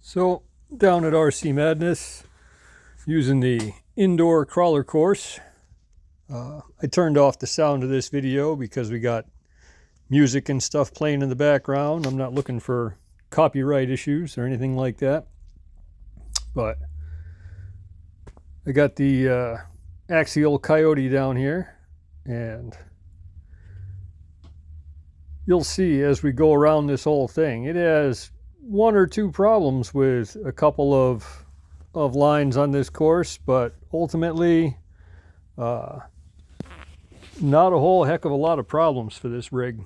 So down at RC Madness, using the indoor crawler course, I turned off the sound of this video because we got music and stuff playing in the background. I'm not looking for copyright issues or anything like that, but I got the Axial Coyote down here, and you'll see as we go around this whole thing, it has one or two problems with a couple of lines on this course, but ultimately not a whole heck of a lot of problems for this rig.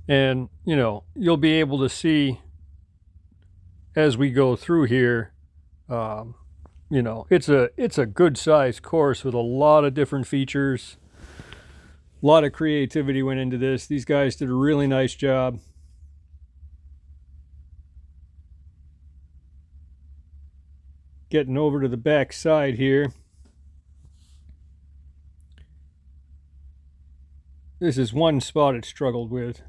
And you know, you'll be able to see as we go through here, you know, it's a good sized course with a lot of different features. A lot of creativity went into this. These guys did a really nice job. Getting over to the back side here. This is one spot it struggled with.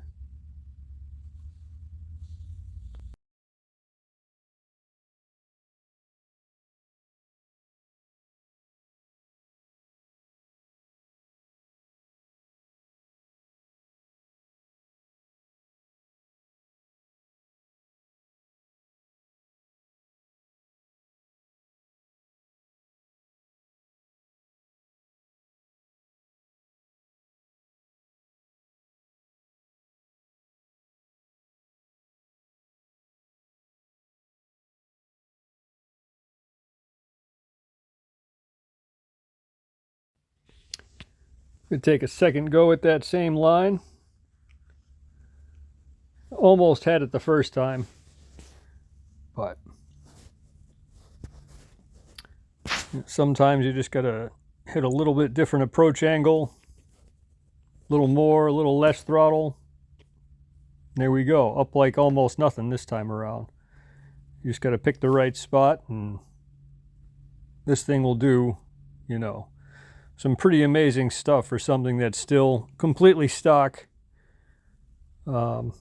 Gonna take a second go at that same line. Almost had it the first time, but sometimes you just gotta hit a little bit different approach angle, a little more, a little less throttle. There we go, up like almost nothing this time around. You just gotta pick the right spot, and this thing will do, you know, some pretty amazing stuff for something that's still completely stock. You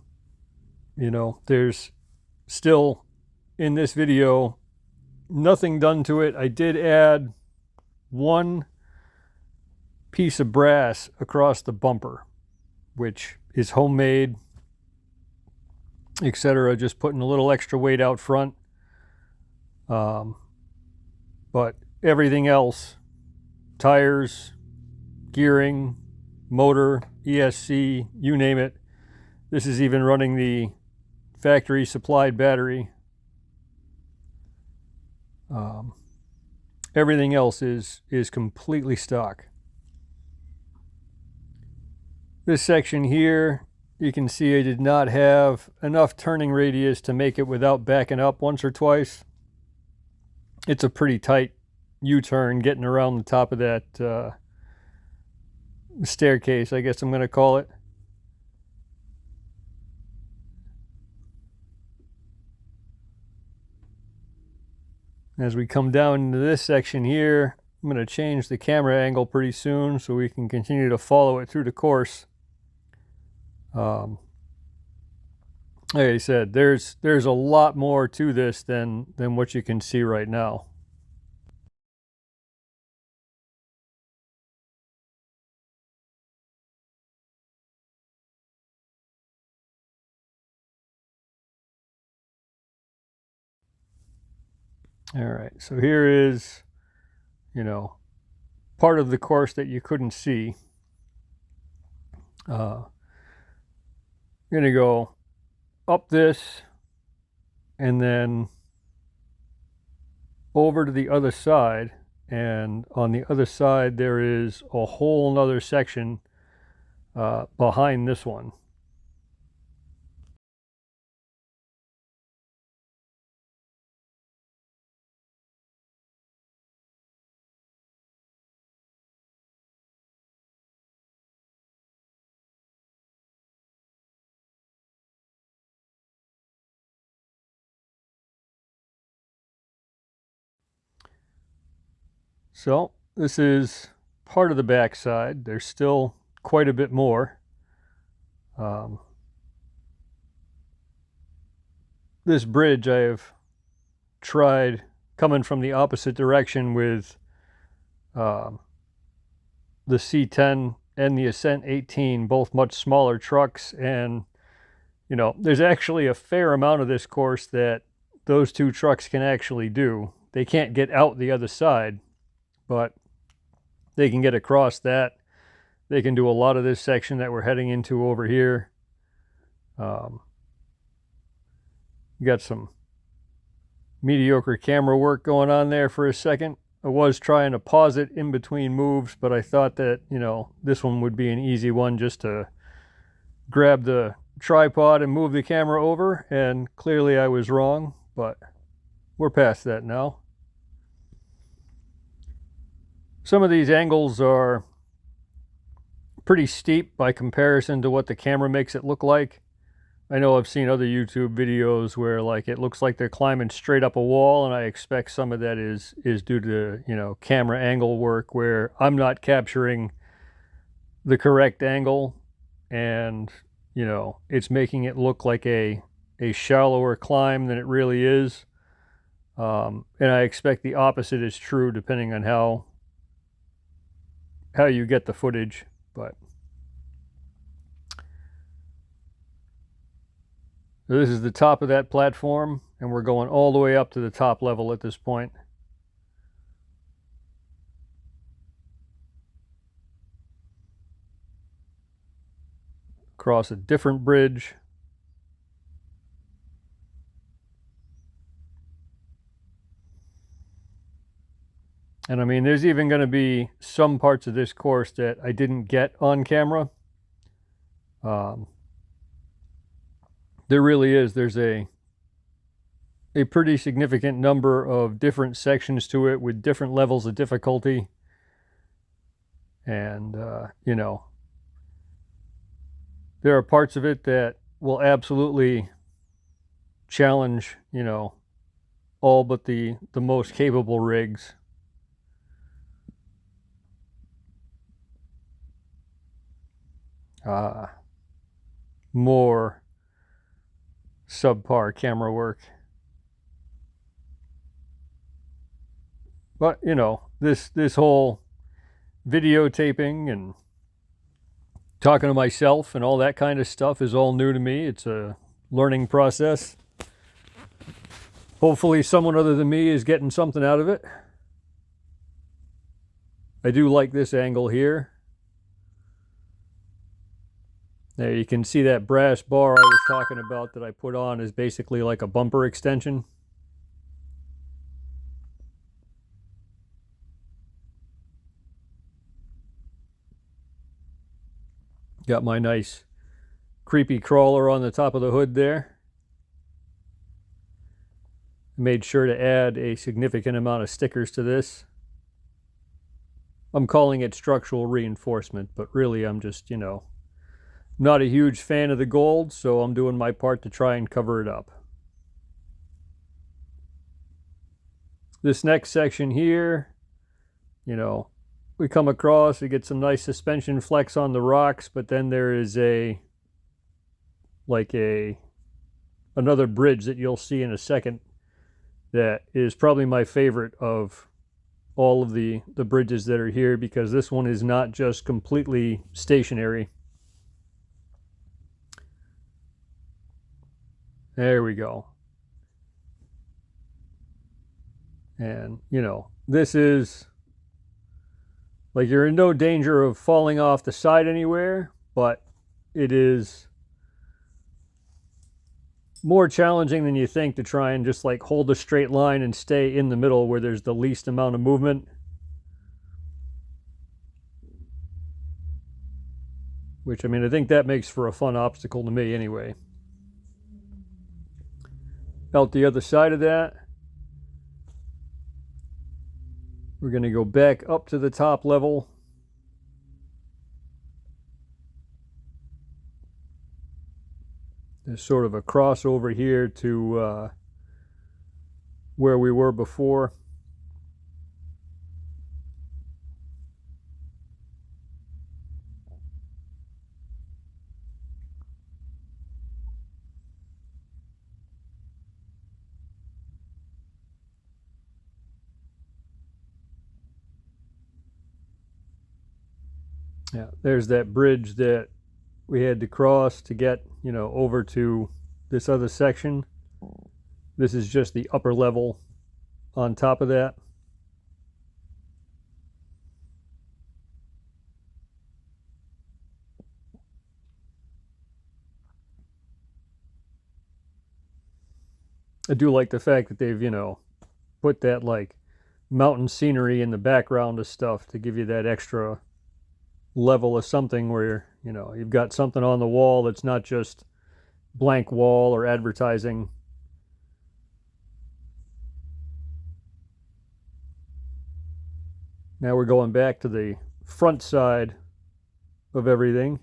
know, there's still in this video nothing done to it. I did add one piece of brass across the bumper, which is homemade, etc. Just putting a little extra weight out front. But everything else, tires, gearing, motor, ESC, you name it. This is even running the factory supplied battery. Everything else is completely stock. This section here, you can see I did not have enough turning radius to make it without backing up once or twice. It's a pretty tight U-turn getting around the top of that staircase, I guess I'm going to call it. As we come down into this section here, I'm going to change the camera angle pretty soon so we can continue to follow it through the course. Like I said, there's a lot more to this than what you can see right now. All right, so here is, you know, part of the course that you couldn't see. I'm going to go up this and then over to the other side, and on the other side there is a whole nother section behind this one. So this is part of the backside. There's still quite a bit more. this bridge I have tried coming from the opposite direction with the C10 and the Ascent 18, both much smaller trucks. And, you know, there's actually a fair amount of this course that those two trucks can actually do. They can't get out the other side, but they can get across that. They can do a lot of this section that we're heading into over here. You got some mediocre camera work going on there for a second. I was trying to pause it in between moves, but I thought that, you know, this one would be an easy one just to grab the tripod and move the camera over, and clearly I was wrong, but we're past that now. Some of these angles are pretty steep by comparison to what the camera makes it look like. I know I've seen other YouTube videos where like it looks like they're climbing straight up a wall, and I expect some of that is due to, you know, camera angle work where I'm not capturing the correct angle, and, you know, it's making it look like a shallower climb than it really is. And I expect the opposite is true depending on how you get the footage. But this is the top of that platform, and we're going all the way up to the top level at this point. Across a different bridge. And I mean, there's even going to be some parts of this course that I didn't get on camera. There really is. There's a pretty significant number of different sections to it with different levels of difficulty. And, you know, there are parts of it that will absolutely challenge, you know, all but the most capable rigs. More subpar camera work. But, you know, this whole videotaping and talking to myself and all that kind of stuff is all new to me. It's a learning process. Hopefully someone other than me is getting something out of it. I do like this angle here. There you can see that brass bar I was talking about that I put on is basically like a bumper extension. Got my nice creepy crawler on the top of the hood there. Made sure to add a significant amount of stickers to this. I'm calling it structural reinforcement, but really I'm just, you know, not a huge fan of the gold, so I'm doing my part to try and cover it up. This next section here, you know, we come across, we get some nice suspension flex on the rocks, but then there is another bridge that you'll see in a second that is probably my favorite of all of the bridges that are here, because this one is not just completely stationary. There we go. And, you know, this is like you're in no danger of falling off the side anywhere, but it is more challenging than you think to try and just like hold a straight line and stay in the middle where there's the least amount of movement. Which, I mean, I think that makes for a fun obstacle to me anyway. Out the other side of that, we're going to go back up to the top level. There's sort of a crossover here to where we were before. Yeah, there's that bridge that we had to cross to get, over to this other section. This is just the upper level on top of that. I do like the fact that they've, put that like mountain scenery in the background of stuff to give you that extra level of something where, you've got something on the wall that's not just blank wall or advertising. Now we're going back to the front side of everything.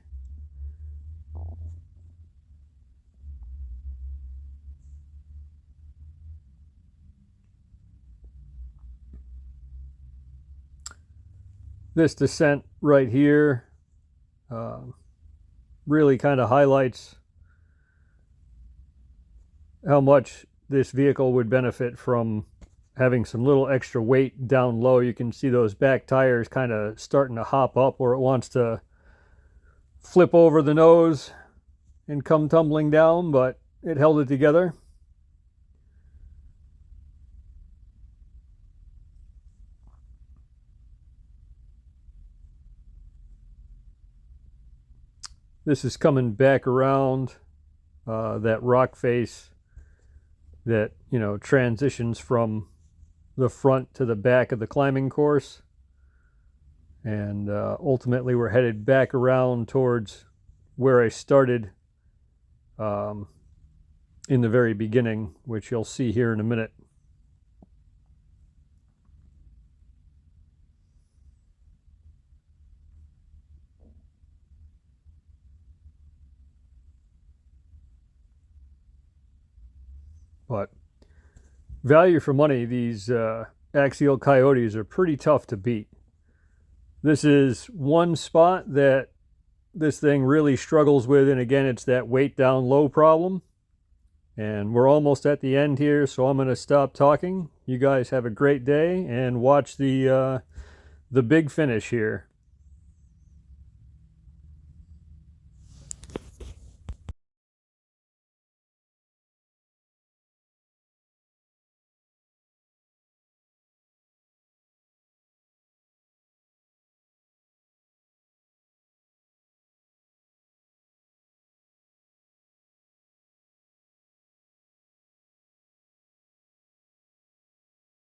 This descent right here really kind of highlights how much this vehicle would benefit from having some little extra weight down low. You can see those back tires kind of starting to hop up where it wants to flip over the nose and come tumbling down, but it held it together. This is coming back around that rock face that, transitions from the front to the back of the climbing course. And ultimately we're headed back around towards where I started in the very beginning, which you'll see here in a minute. But value for money, these Axial Coyotes are pretty tough to beat. This is one spot that this thing really struggles with, and again, it's that weight down low problem. And we're almost at the end here, so I'm going to stop talking. You guys have a great day and watch the big finish here.